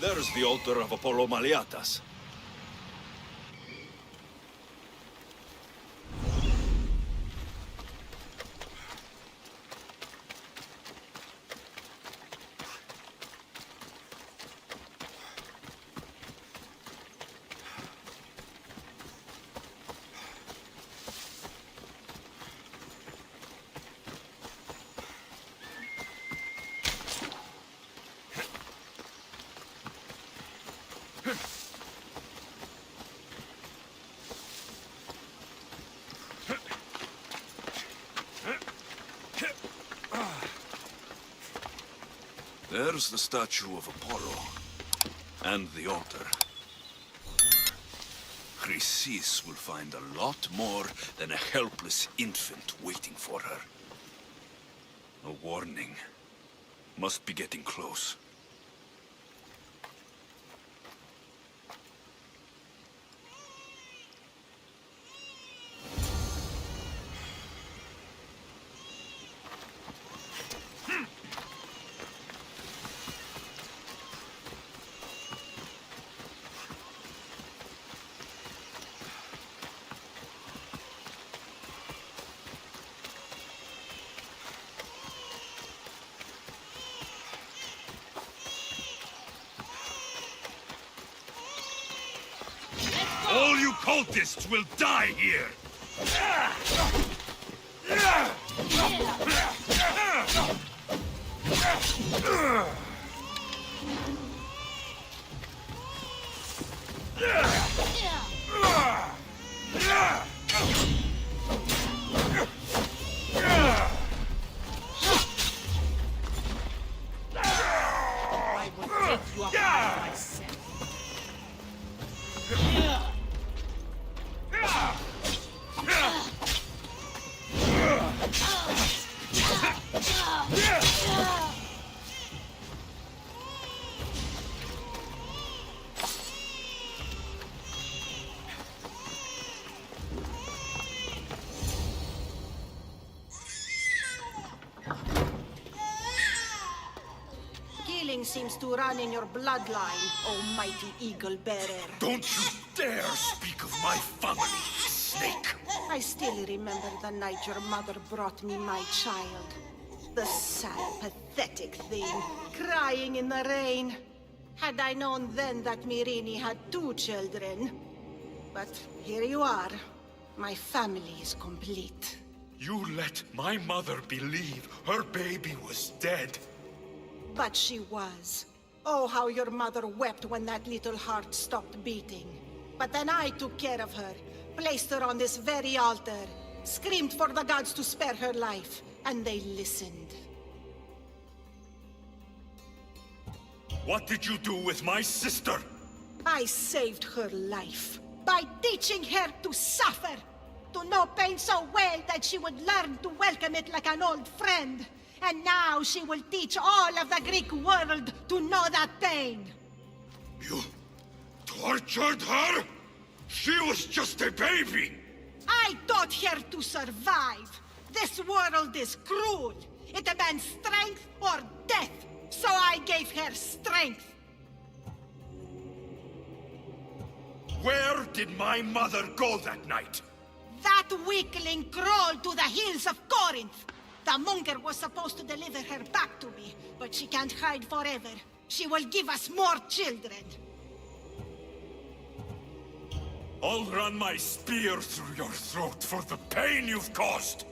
There's the altar of Apollo Maliatas. There's the statue of Apollo. And the altar. Chrysis will find a lot more than a helpless infant waiting for her. A warning. Must be getting close. All you cultists will die here! I will take you apart myself. Killing seems to run in your bloodline, oh mighty eagle bearer. Don't you dare speak of my family, snake! I still remember the night your mother brought me my child. The sad, pathetic thing, crying in the rain. Had I known then that Myrrine had 2 children. But here you are. My family is complete. You let my mother believe her baby was dead. But she was. Oh, how your mother wept when that little heart stopped beating. But then I took care of her, placed her on this very altar, screamed for the gods to spare her life, and they listened. What did you do with my sister? I saved her life by teaching her to suffer, to know pain so well that she would learn to welcome it like an old friend. And now she will teach all of the Greek world to know that pain. You tortured her? She was just a baby! I taught her to survive. This world is cruel. It demands strength or death. So I gave her strength. Where did my mother go that night? That weakling crawled to the hills of Corinth. The monger was supposed to deliver her back to me, but she can't hide forever. She will give us more children. I'll run my spear through your throat for the pain you've caused!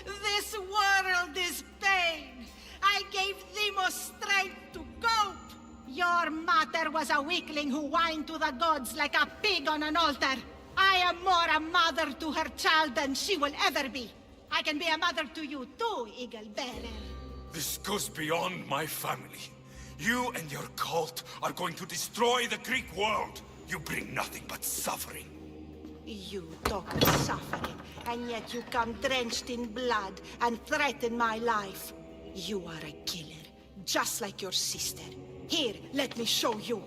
This world is pain. I gave Demos strength to cope. Your mother was a weakling who whined to the gods like a pig on an altar. I am more a mother to her child than she will ever be. I can be a mother to you too, Eagle Bearer. This goes beyond my family. You and your cult are going to destroy the Greek world. You bring nothing but suffering. You talk of suffering, and yet you come drenched in blood and threaten my life. You are a killer, just like your sister. Here, let me show you.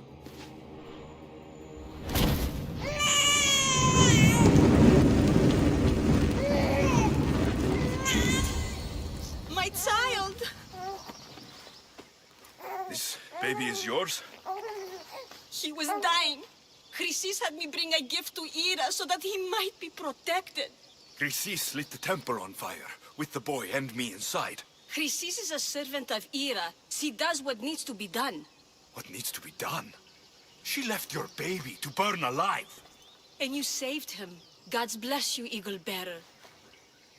My child! This baby is yours? He was dying. Chrysis had me bring a gift to Ira so that he might be protected. Chrysis lit the temple on fire, with the boy and me inside. Chrysis is a servant of Ira. She does what needs to be done. What needs to be done? She left your baby to burn alive. And you saved him. God's bless you, Eagle Bearer.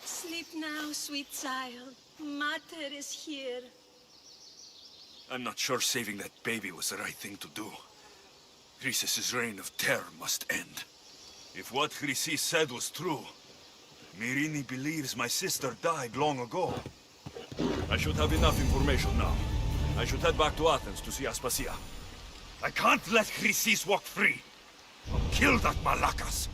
Sleep now, sweet child. Mater is here. I'm not sure saving that baby was the right thing to do. Chrysis' reign of terror must end. If what Chrysis said was true, Myrini believes my sister died long ago. I should have enough information now. I should head back to Athens to see Aspasia. I can't let Chrysis walk free. I'll kill that Malakas.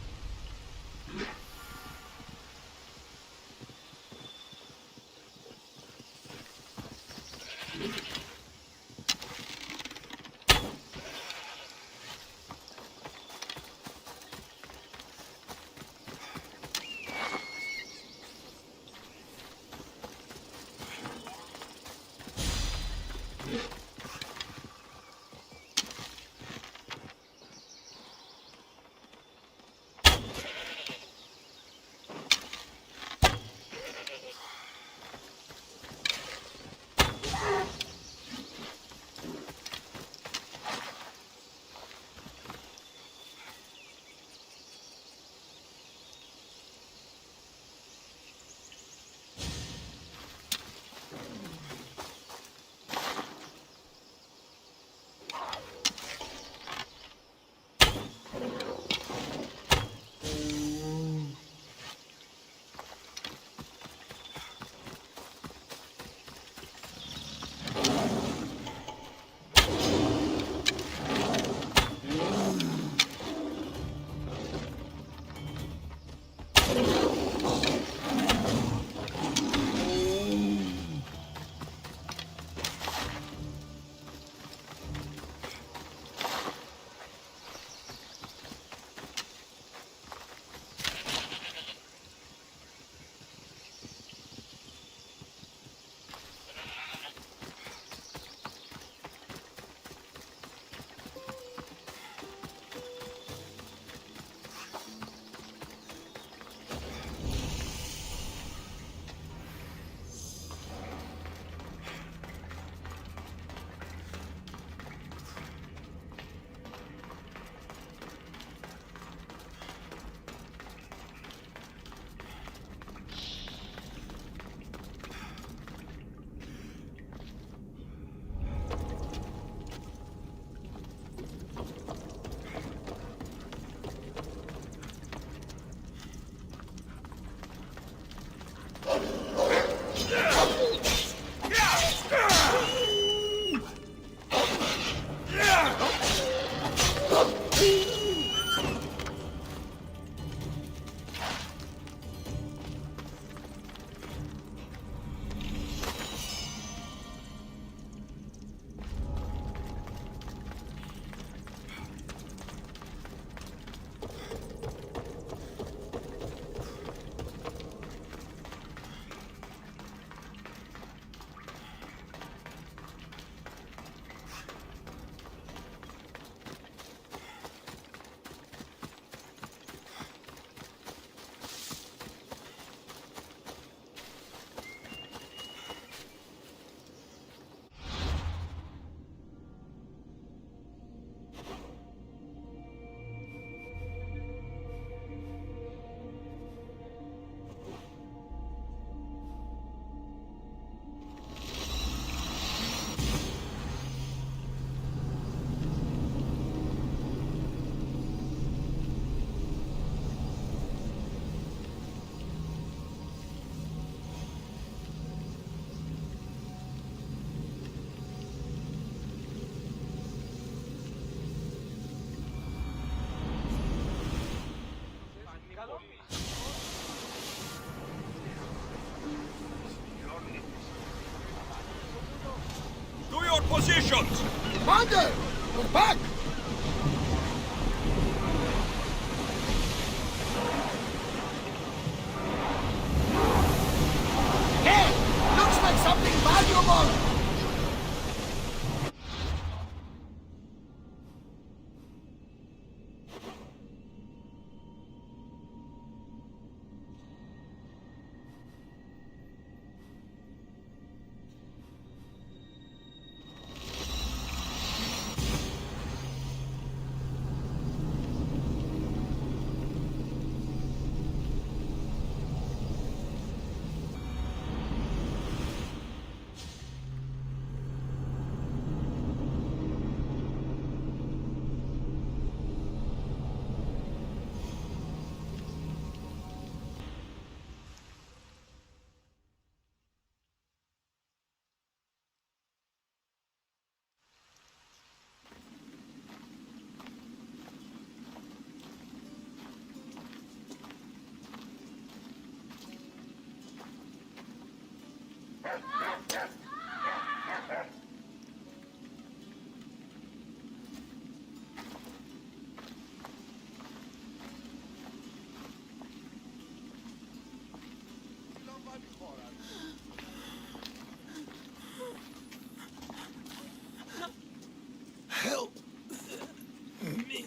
Positions! Commander! We're back! Hey! Looks like something valuable! Help me.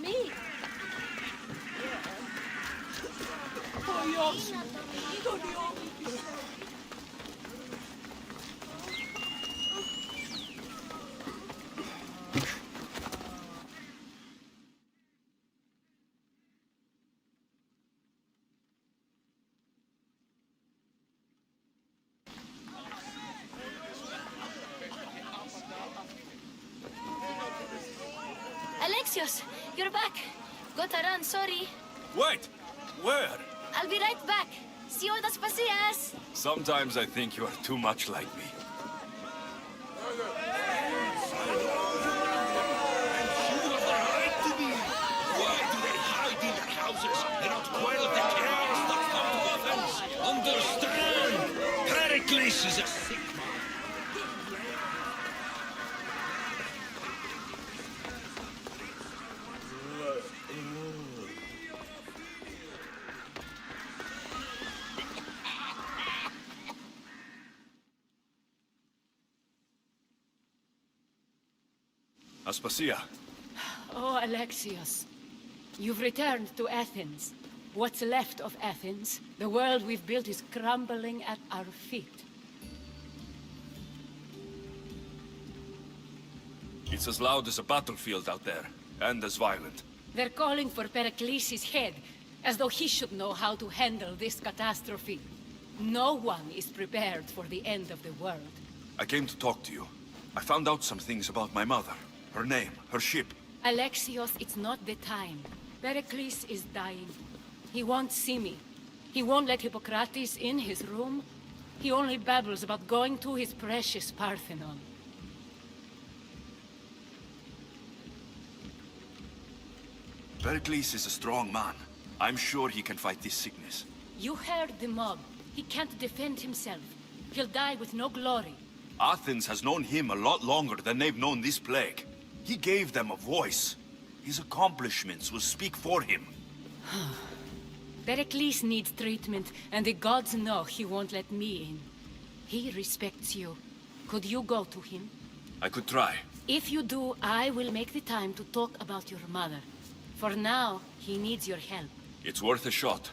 Me? Alexios, you're back. Gotta run, sorry. Wait! Where? I'll be right back. See you das pasillas. Sometimes I think you are too much like me. Why do they hide in their houses and not quell the chaos that comes to Athens? Understand! Pericles is a sick man. Aspasia, Oh, Alexios, you've returned to Athens. What's left of Athens, the world we've built, is crumbling at our feet. it's as loud as a battlefield out there, and as violent. They're calling for Pericles' head, as though he should know how to handle this catastrophe. No one is prepared for the end of the world. I came to talk to you. I found out some things about my mother. Her name, her ship. Alexios, it's not the time. Pericles is dying. He won't see me. He won't let Hippocrates in his room. He only babbles about going to his precious Parthenon. Pericles is a strong man. I'm sure he can fight this sickness. You heard the mob. He can't defend himself. He'll die with no glory. Athens has known him a lot longer than they've known this plague. He gave them a voice. His accomplishments will speak for him. Pericles needs treatment, and the gods know he won't let me in. He respects you. Could you go to him? I could try. If you do, I will make the time to talk about your mother. For now, he needs your help. It's worth a shot.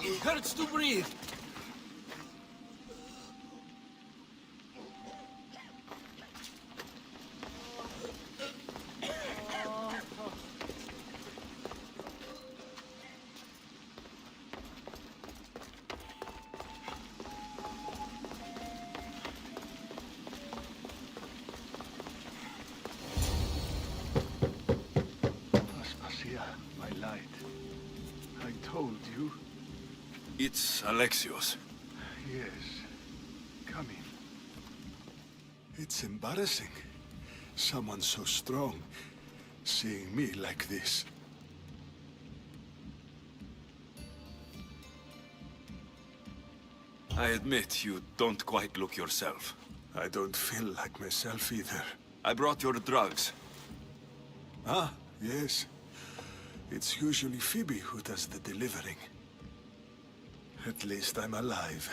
It hurts to breathe. Aspasia, my light. I told you. It's Alexios. Yes. Come in. It's embarrassing. Someone so strong, seeing me like this. I admit you don't quite look yourself. I don't feel like myself either. I brought your drugs. Ah, yes. It's usually Phoebe who does the delivering. At least I'm alive.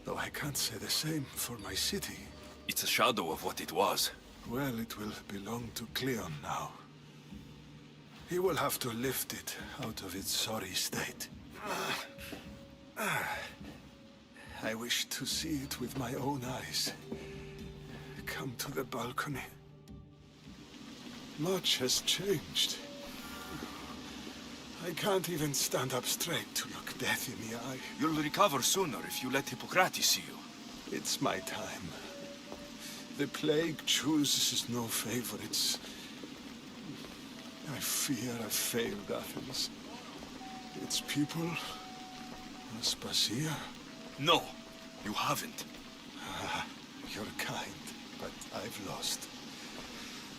Though I can't say the same for my city. It's a shadow of what it was. Well, it will belong to Cleon now. He will have to lift it out of its sorry state. I wish to see it with my own eyes. Come to the balcony. Much has changed. I can't even stand up straight to look death in the eye. You'll recover sooner if you let Hippocrates see you. It's my time. The plague chooses no favorites. I fear I've failed Athens. Its people, Aspasia. No, you haven't. You're kind, but I've lost.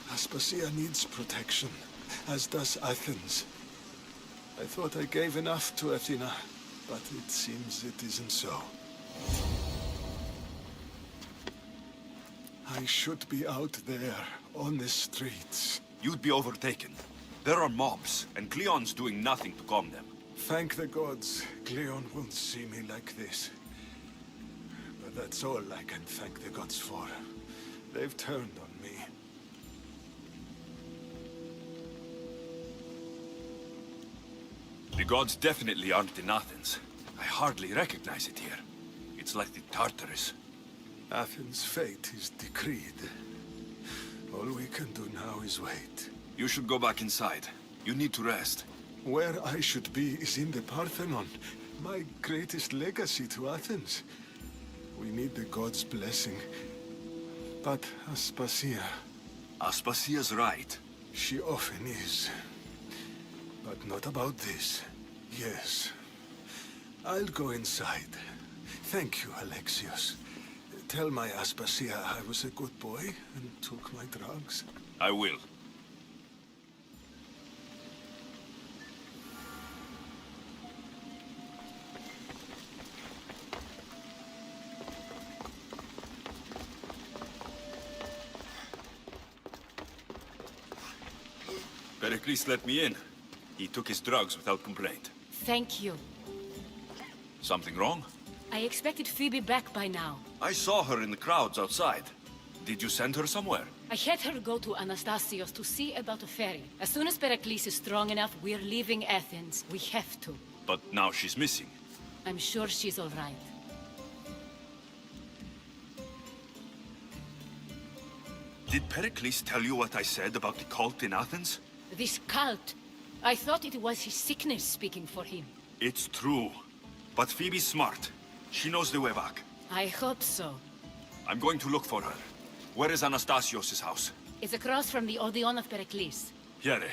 Aspasia needs protection, as does Athens. I thought I gave enough to Athena, but it seems it isn't so. I should be out there, on the streets. You'd be overtaken. There are mobs, and Cleon's doing nothing to calm them. Thank the gods, Cleon won't see me like this. But that's all I can thank the gods for. They've turned on me. The gods definitely aren't in Athens. I hardly recognize it here. It's like the Tartarus. Athens' fate is decreed. All we can do now is wait. You should go back inside. You need to rest. Where I should be is in the Parthenon, my greatest legacy to Athens. We need the gods' blessing. But Aspasia... Aspasia's right. She often is. But not about this. Yes. I'll go inside. Thank you, Alexios. Tell my Aspasia I was a good boy and took my drugs. I will. Pericles let me in. He took his drugs without complaint. Thank you. Something wrong? I expected Phoebe back by now. I saw her in the crowds outside. Did you send her somewhere? I had her go to Anastasios to see about a ferry. As soon as Pericles is strong enough, we're leaving Athens. We have to. But now she's missing. I'm sure she's all right. Did Pericles tell you what I said about the cult in Athens? This cult. I thought it was his sickness speaking for him. It's true. But Phoebe's smart. She knows the way back. I hope so. I'm going to look for her. Where is Anastasios' house? It's across from the Odeon of Pericles. Here.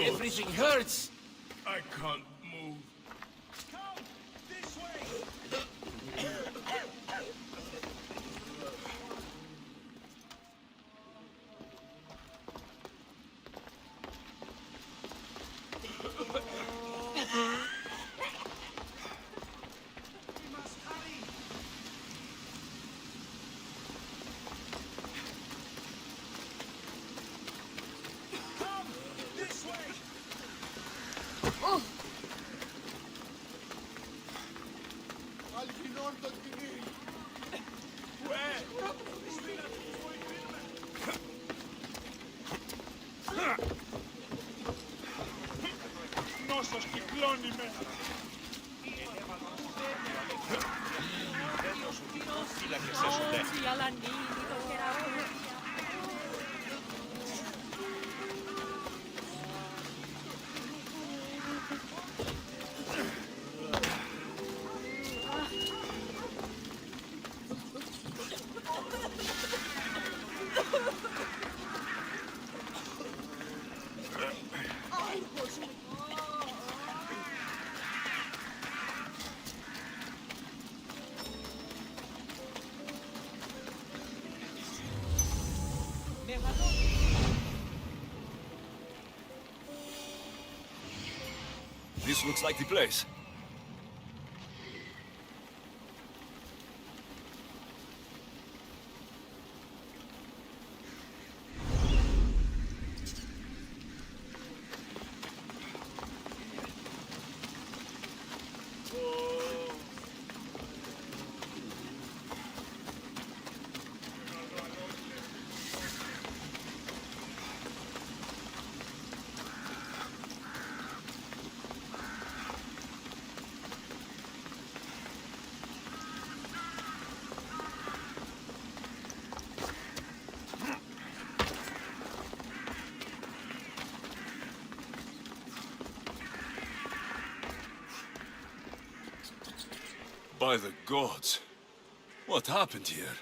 Everything hurts. I can't move. Come this way. We must hurry. Come this way. Νόσος κυκλώνει με. This looks like the place. By the gods, what happened here?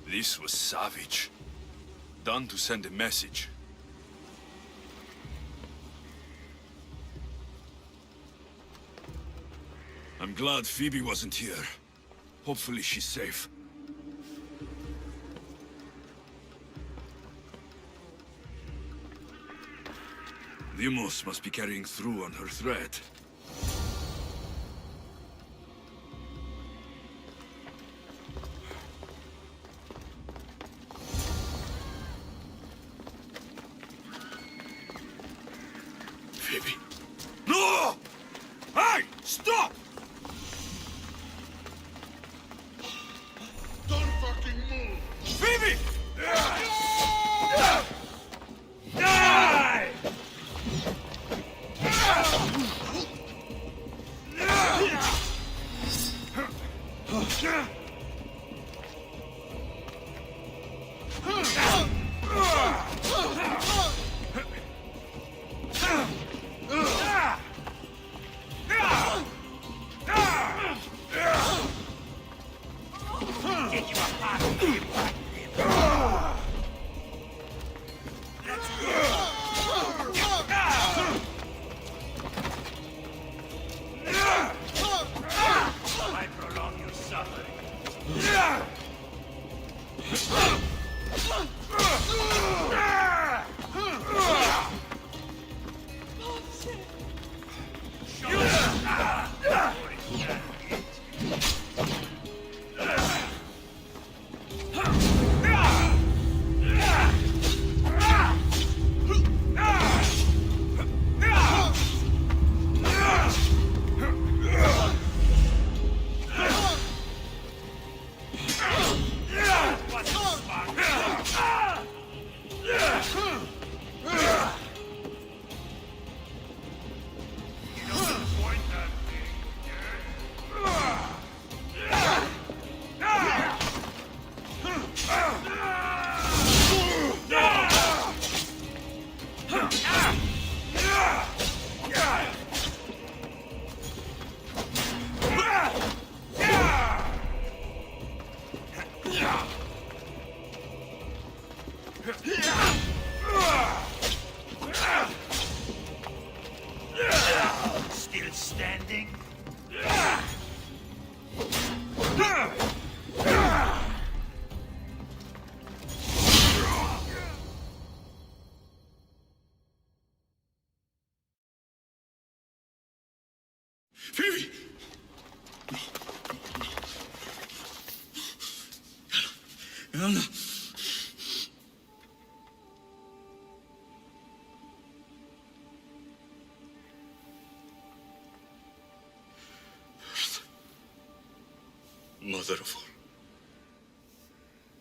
This was savage. Done to send a message. I'm glad Phoebe wasn't here. Hopefully she's safe. Deimos must be carrying through on her threat. Phoebe. No! Hey! Stop! Don't fucking move! Phoebe! Die! Still standing? Phoebe! No, no. Mother of all,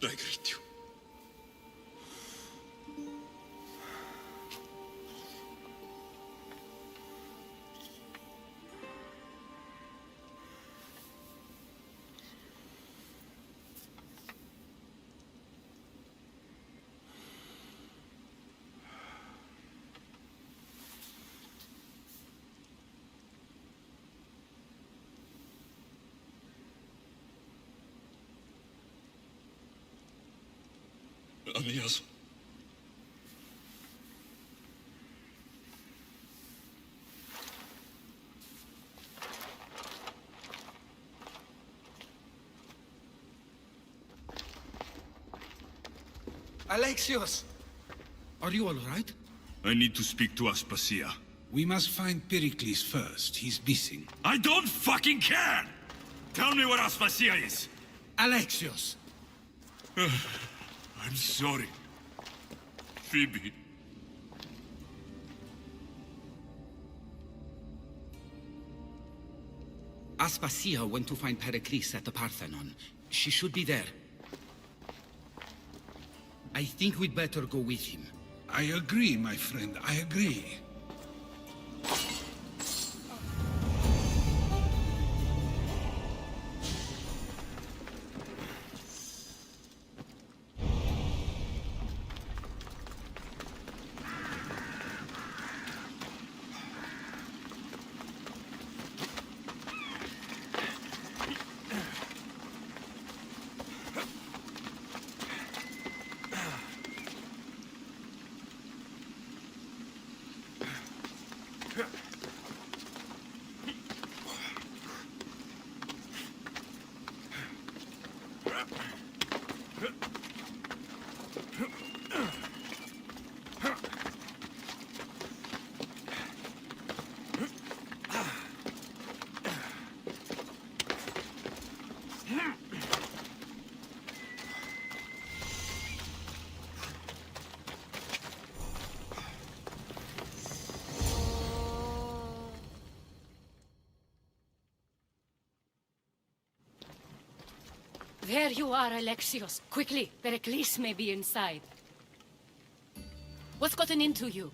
I greet you. Amias. Alexios! Are you all right? I need to speak to Aspasia. We must find Pericles first. He's missing. I don't fucking care! Tell me where Aspasia is! Alexios! I'm sorry. Phoebe. Aspasia went to find Pericles at the Parthenon. She should be there. I think we'd better go with him. I agree, my friend. I agree. There you are, Alexios. Quickly, Pericles may be inside. What's gotten into you?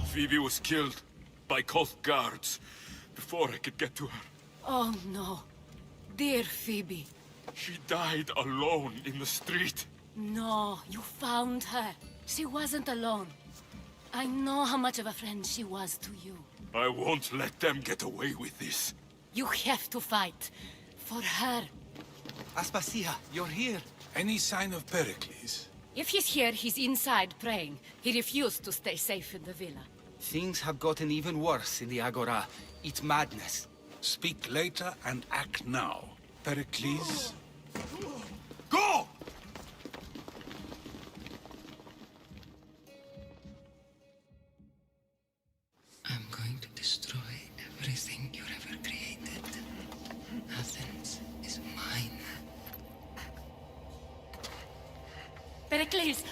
Phoebe was killed by cult guards before I could get to her. Oh, no. Dear Phoebe. She died alone in the street. No, you found her. She wasn't alone. I know how much of a friend she was to you. I won't let them get away with this. You have to fight. For her. Aspasia, you're here. Any sign of Pericles? If he's here, he's inside praying. He refused to stay safe in the villa. Things have gotten even worse in the Agora. It's madness. Speak later and act now. Pericles? Go! I'm going to destroy everything you ever created. Athens is mine. Pericles!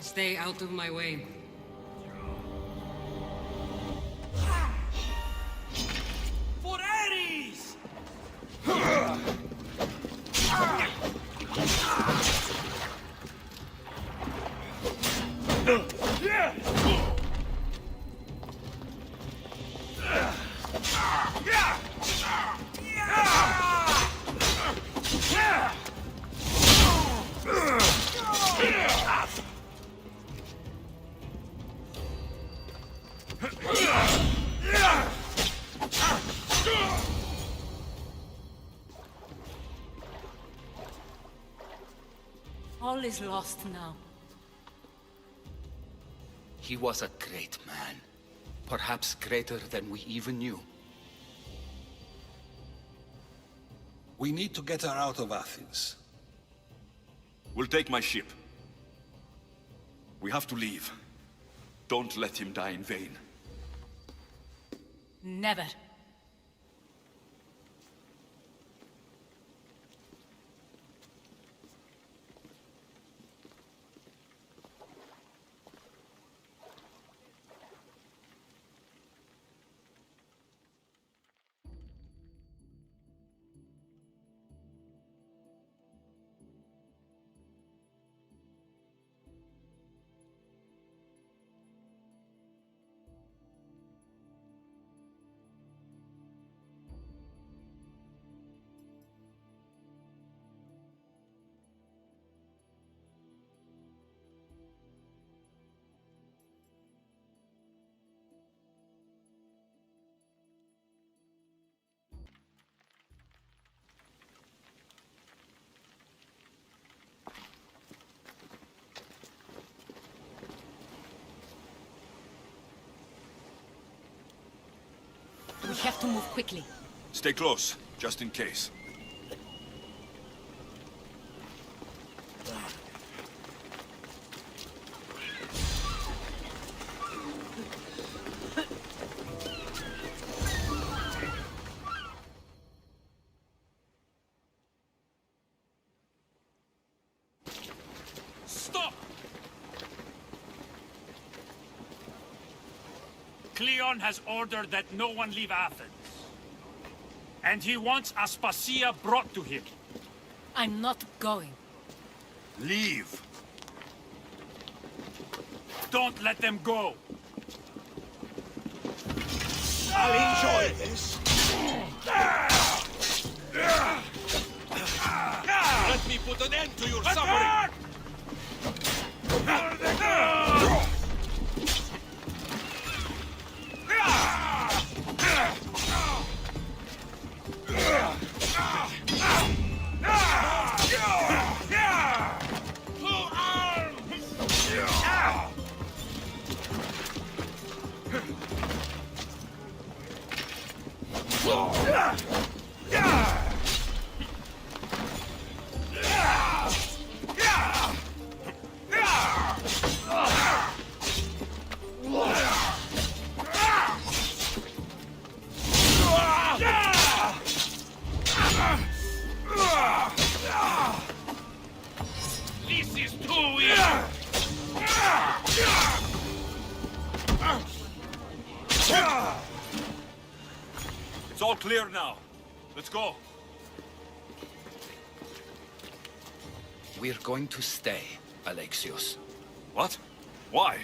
Stay out of my way. For Ares! All is lost now. He was a great man. Perhaps greater than we even knew. We need to get her out of Athens. We'll take my ship. We have to leave. Don't let him die in vain. Never. have to move quickly. Stay close, just in case. Stop! Cleon has ordered that no one leave Athens. And he wants Aspasia brought to him. I'm not going. Leave! Don't let them go! I'll enjoy this. Let me put an end to your suffering! This is too easy! It's all clear now. Let's go. We're going to stay, Alexios. What? Why?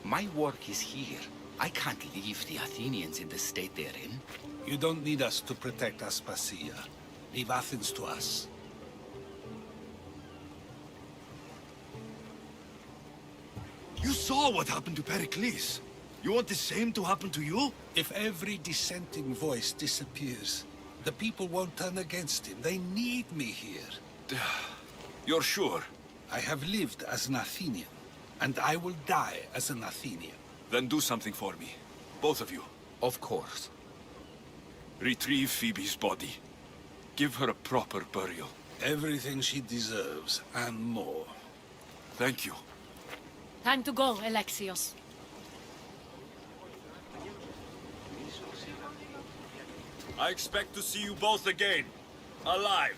My work is here. I can't leave the Athenians in the state they're in. You don't need us to protect Aspasia. Leave Athens to us. You saw what happened to Pericles. You want the same to happen to you? If every dissenting voice disappears, the people won't turn against him. They need me here. You're sure? I have lived as an Athenian, and I will die as an Athenian. Then do something for me. Both of you. Of course. Retrieve Phoebe's body. Give her a proper burial. Everything she deserves, and more. Thank you. Time to go, Alexios. I expect to see you both again. Alive.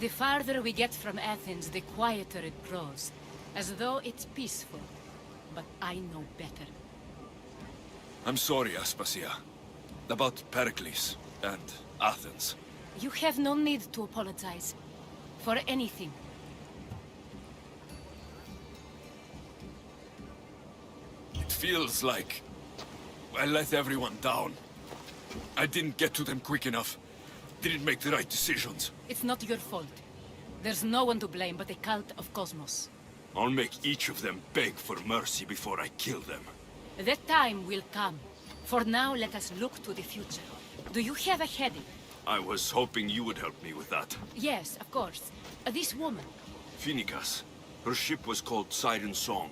The farther we get from Athens, the quieter it grows. As though it's peaceful. But I know better. I'm sorry, Aspasia. About Pericles and Athens. You have no need to apologize. For anything. It feels like I let everyone down. I didn't get to them quick enough. Didn't make the right decisions. It's not your fault. There's no one to blame but the Cult of Kosmos. I'll make each of them beg for mercy before I kill them. That time will come. For now, let us look to the future. Do you have a headache? I was hoping you would help me with that. Yes, of course. This woman. Phoenicas. Her ship was called Siren Song.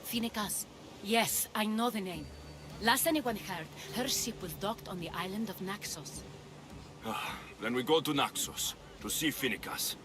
Phoenicas. Yes, I know the name. Last anyone heard, her ship was docked on the island of Naxos. Then we go to Naxos, to see Phoenicas.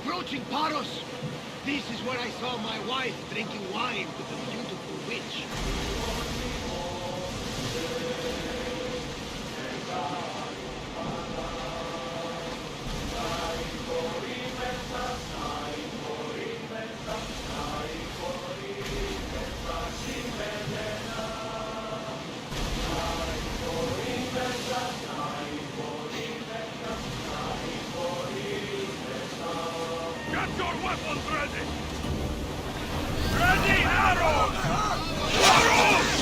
approaching Paros. This is where I saw my wife drinking wine with the beautiful witch. Get your weapons ready! Ready, arrows! Arrows!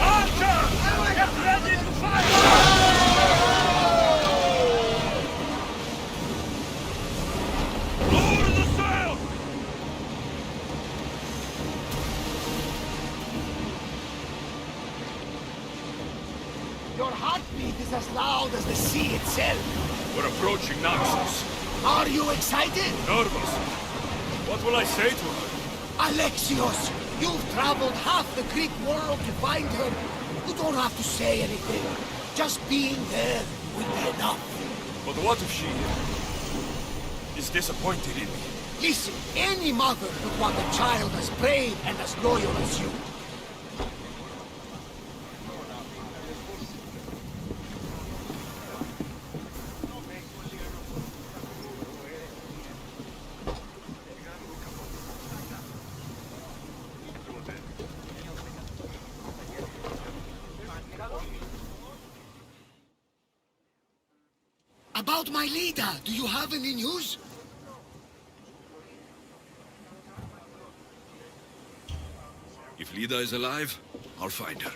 Archer! Get ready to fire! Lower the sail! Your heartbeat is as loud as the sea itself. We're approaching Naxos. Are you excited? Nervous. What will I say to her? Alexios, you've traveled half the Greek world to find her. You don't have to say anything. Just being there will be enough. But what if she is disappointed in me? Listen, any mother would want a child as brave and as loyal as you. About my leader, do you have any news? If Lida is alive, I'll find her.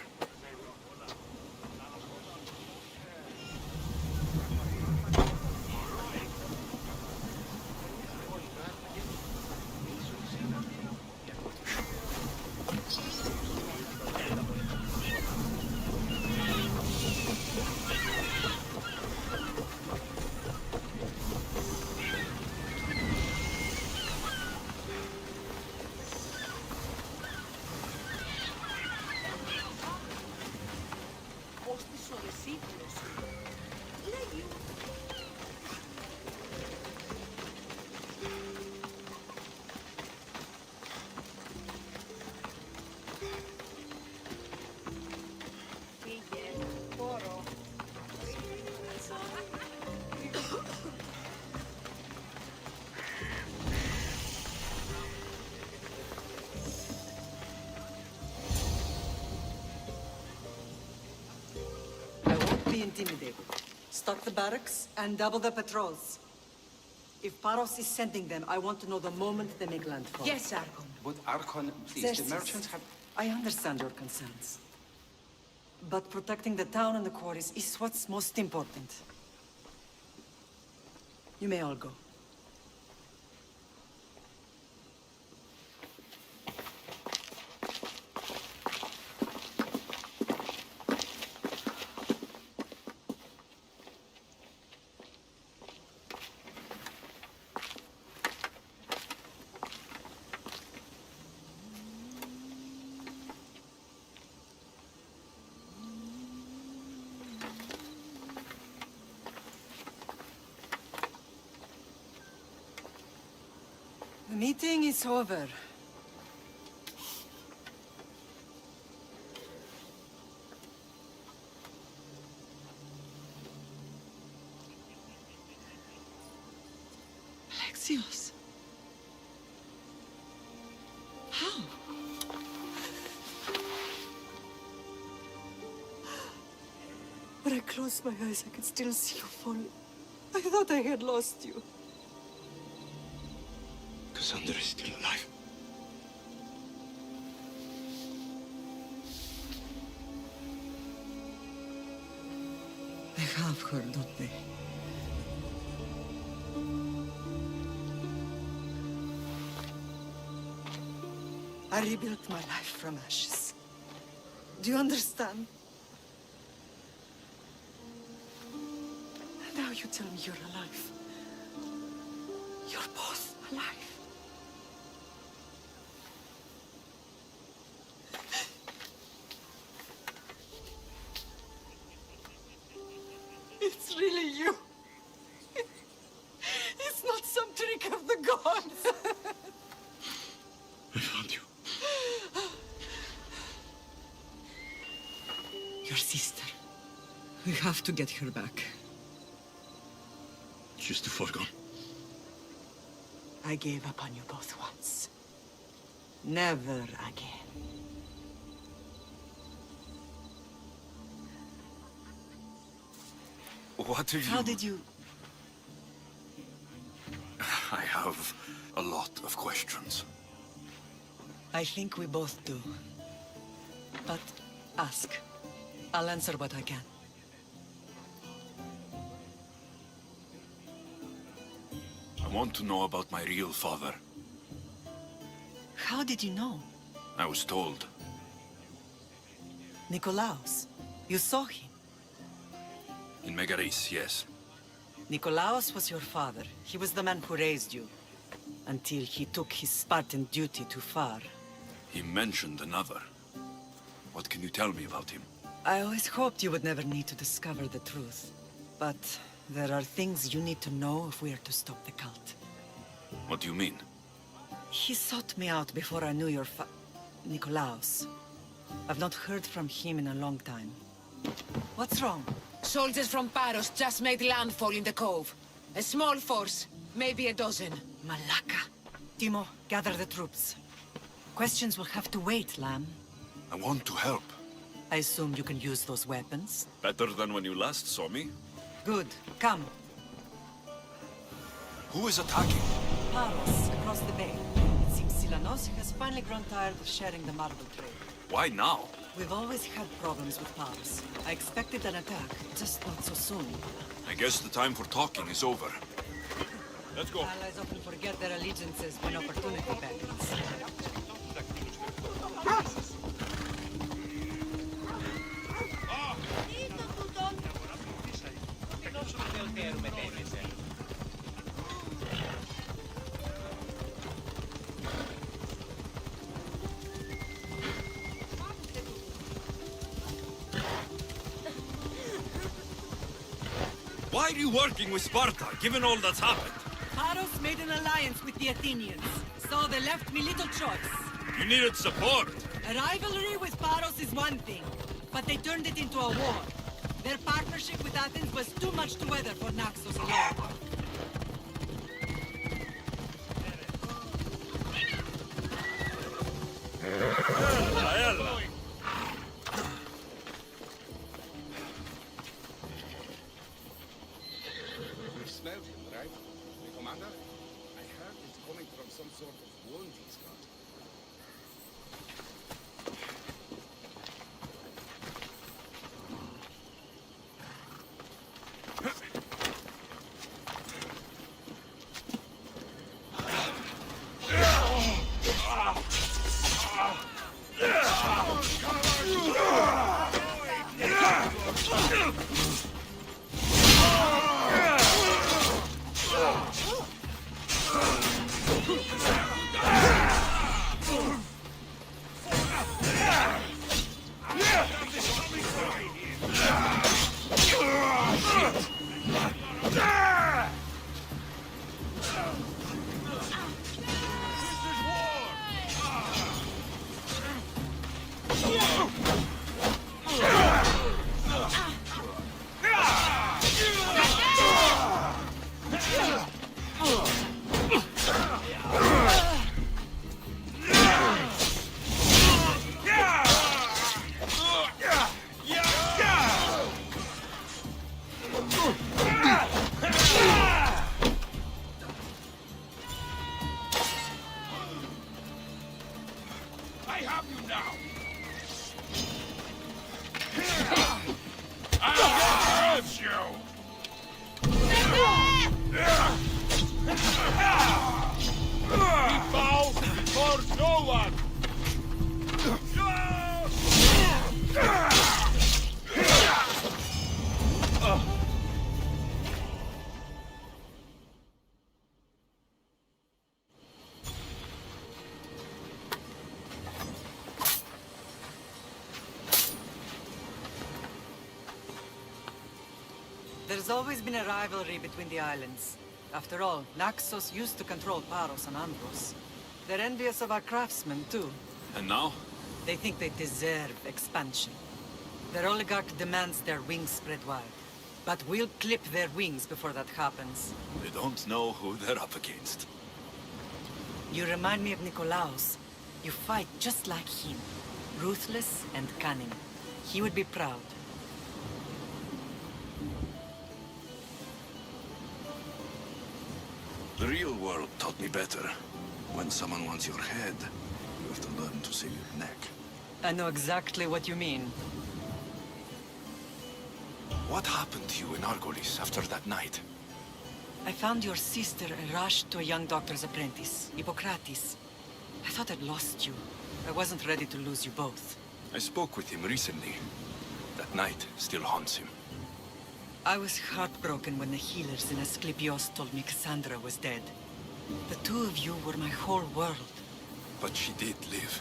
Be intimidated. Stock the barracks and double the patrols. If Paros is sending them, I want to know the moment they make landfall. Yes, Archon. But Archon, please, Xerxes, the merchants have... I understand your concerns. But protecting the town and the quarries is what's most important. You may all go. The meeting is over. Alexios. How? When I closed my eyes, I could still see you fall. I thought I had lost you. Cassandra is still alive. They have her, don't they? I rebuilt my life from ashes. Do you understand? you tell me you're alive. You're both alive. It's really you. It's not some trick of the gods. I found you. Your sister. We have to get her back. She's too far gone. I gave up on you both once. Never again. What have you... How did you... I have a lot of questions. I think we both do. But ask. I'll answer what I can. I want to know about my real father. How did you know? I was told. Nikolaos. You saw him. In Megaris, yes. Nikolaos was your father. He was the man who raised you. Until he took his Spartan duty too far. He mentioned another. What can you tell me about him? I always hoped you would never need to discover the truth. But there are things you need to know if we are to stop the cult. What do you mean? He sought me out before I knew your Nikolaos. I've not heard from him in a long time. What's wrong? Soldiers from Paros just made landfall in the cove. A small force, maybe a dozen. Malaka. Timo, gather the troops. Questions will have to wait, Lamb. I want to help. I assume you can use those weapons? Better than when you last saw me. Good. Come. Who is attacking? Paros, across the bay. It seems Silanos has finally grown tired of sharing the marble trade. Why now? We've always had problems with Paros. I expected an attack, just not so soon. I guess the time for talking is over. Let's go. Allies often forget their allegiances when opportunity beckons. Why are you working with Sparta, given all that's happened? Paros made an alliance with the Athenians, so they left me little choice. You needed support. A rivalry with Paros is one thing, but they turned it into a war. Their partnership with Athens was too much to weather for Naxos alone. You smelled him, right? The commander? I heard it's coming from some sort of wound he's got. I have you now! I have you! We bow before no one! There's always been a rivalry between the islands. After all, Naxos used to control Paros and Andros. They're envious of our craftsmen, too. And now? They think they deserve expansion. Their oligarch demands their wings spread wide. But we'll clip their wings before that happens. They don't know who they're up against. You remind me of Nikolaos. You fight just like him. Ruthless and cunning. He would be proud. The real world taught me better. When someone wants your head, you have to learn to save your neck. I know exactly what you mean. What happened to you in Argolis after that night? I found your sister rushed to a young doctor's apprentice, Hippocrates. I thought I'd lost you. I wasn't ready to lose you both. I spoke with him recently. That night still haunts him. I was heartbroken when the healers in Asclepios told me Cassandra was dead. The two of you were my whole world. But she did live.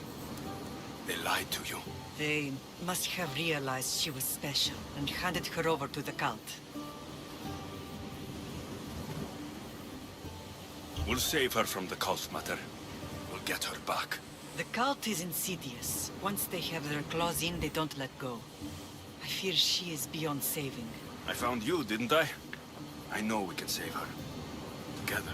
They lied to you. They must have realized she was special and handed her over to the cult. We'll save her from the cult matter. We'll get her back. The cult is insidious. Once they have their claws in, they don't let go. I fear she is beyond saving. I found you, didn't I? I know we can save her. Together.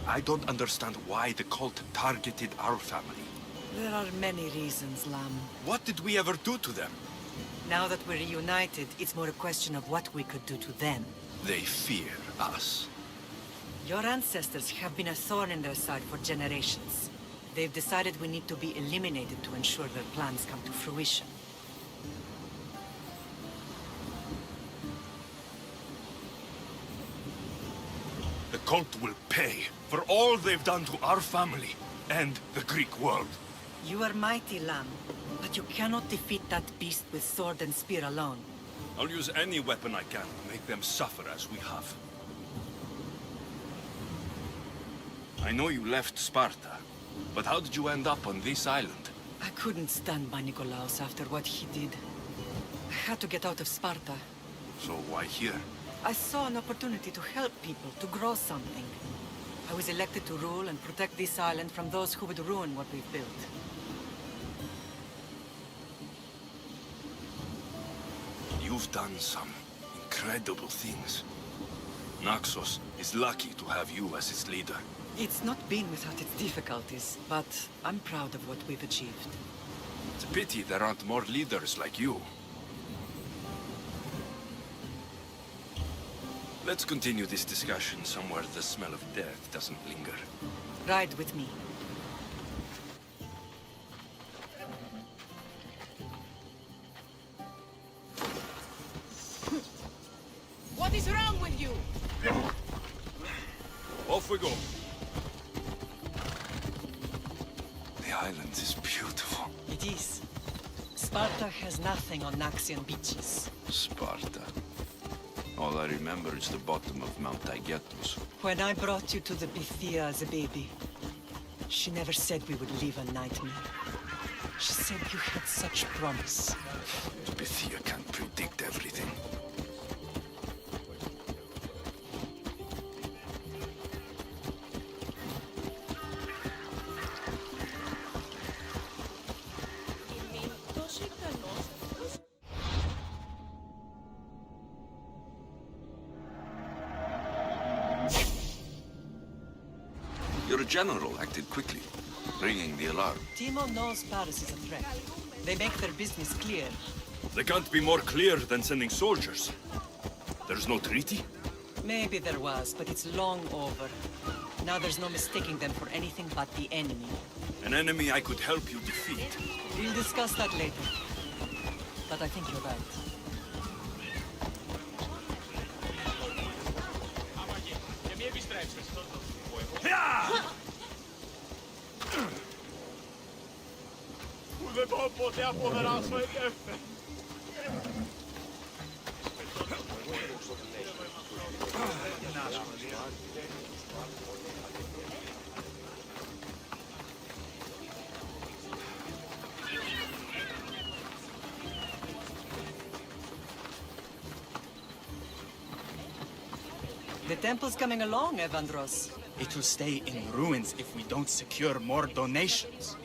I don't understand why the cult targeted our family. There are many reasons, Lam. What did we ever do to them? Now that we're reunited, it's more a question of what we could do to them. They fear us. Your ancestors have been a thorn in their side for generations. They've decided we need to be eliminated to ensure their plans come to fruition. The cult will pay for all they've done to our family and the Greek world. You are mighty, Lam, but you cannot defeat that beast with sword and spear alone. I'll use any weapon I can to make them suffer as we have. I know you left Sparta, but how did you end up on this island? I couldn't stand by Nikolaos after what he did. I had to get out of Sparta. So why here? I saw an opportunity to help people, to grow something. I was elected to rule and protect this island from those who would ruin what we've built. You've done some incredible things. Naxos is lucky to have you as its leader. It's not been without its difficulties, but I'm proud of what we've achieved. It's a pity there aren't more leaders like you. Let's continue this discussion somewhere the smell of death doesn't linger. Ride with me. What is wrong with you? Off we go. The island is beautiful. It is. Sparta has nothing on Naxian beaches. Sparta. All I remember is the bottom of Mount Taygetus. When I brought you to the Pythia as a baby, she never said we would live a nightmare. She said you had such promise. The Pythia can't predict everything. Your general acted quickly, ringing the alarm. Timo knows Paris is a threat. They make their business clear. They can't be more clear than sending soldiers. There's no treaty? Maybe there was, but it's long over. Now there's no mistaking them for anything but the enemy. An enemy I could help you defeat. We'll discuss that later. But I think you're right. Δεν μπορώ ποτέ αποδράσω ελεύθερα. The temple's coming along, Evandros. It will stay in ruins if we don't secure more donations.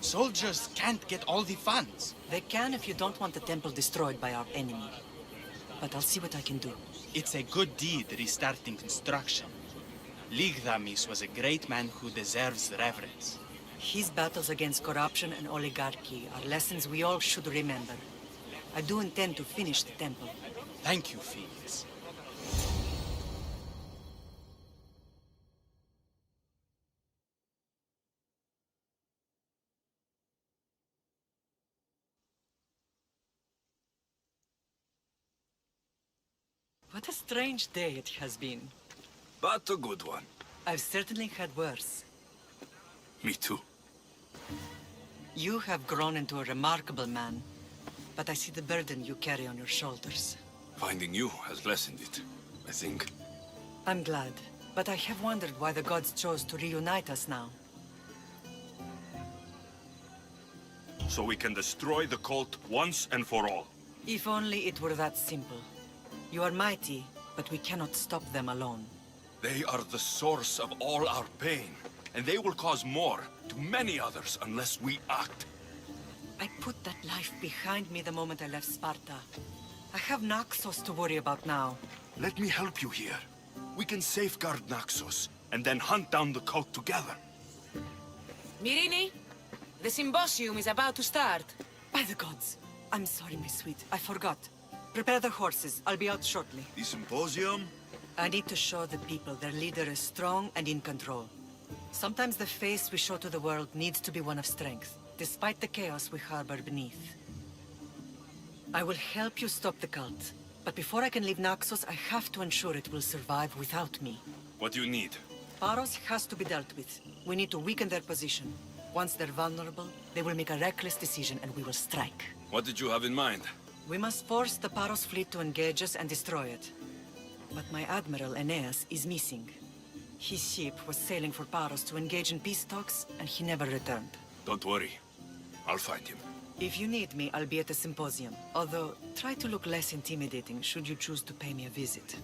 Soldiers can't get all the funds. They can if you don't want the temple destroyed by our enemy. But I'll see what I can do. It's a good deed restarting construction. Ligdamis was a great man who deserves reverence. His battles against corruption and oligarchy are lessons we all should remember. I do intend to finish the temple. Thank you, Felix. What a strange day it has been. But a good one. I've certainly had worse. Me too. You have grown into a remarkable man, but I see the burden you carry on your shoulders. Finding you has lessened it, I think. I'm glad, but I have wondered why the gods chose to reunite us now. So we can destroy the cult once and for all. If only it were that simple. You are mighty, but we cannot stop them alone. They are the source of all our pain, and they will cause more to many others unless we act. I put that life behind me the moment I left Sparta. I have Naxos to worry about now. Let me help you here. We can safeguard Naxos, and then hunt down the cult together. Myrrine, the symposium is about to start. By the gods! I'm sorry, my sweet. I forgot. Prepare the horses. I'll be out shortly. The symposium? I need to show the people their leader is strong and in control. Sometimes the face we show to the world needs to be one of strength, despite the chaos we harbor beneath. I will help you stop the cult, but before I can leave Naxos, I have to ensure it will survive without me. What do you need? Paros has to be dealt with. We need to weaken their position. Once they're vulnerable, they will make a reckless decision and we will strike. What did you have in mind? We must force the Paros fleet to engage us and destroy it. But my admiral, Aeneas, is missing. His ship was sailing for Paros to engage in peace talks, and he never returned. Don't worry. I'll find him. If you need me, I'll be at the symposium. Although, try to look less intimidating should you choose to pay me a visit.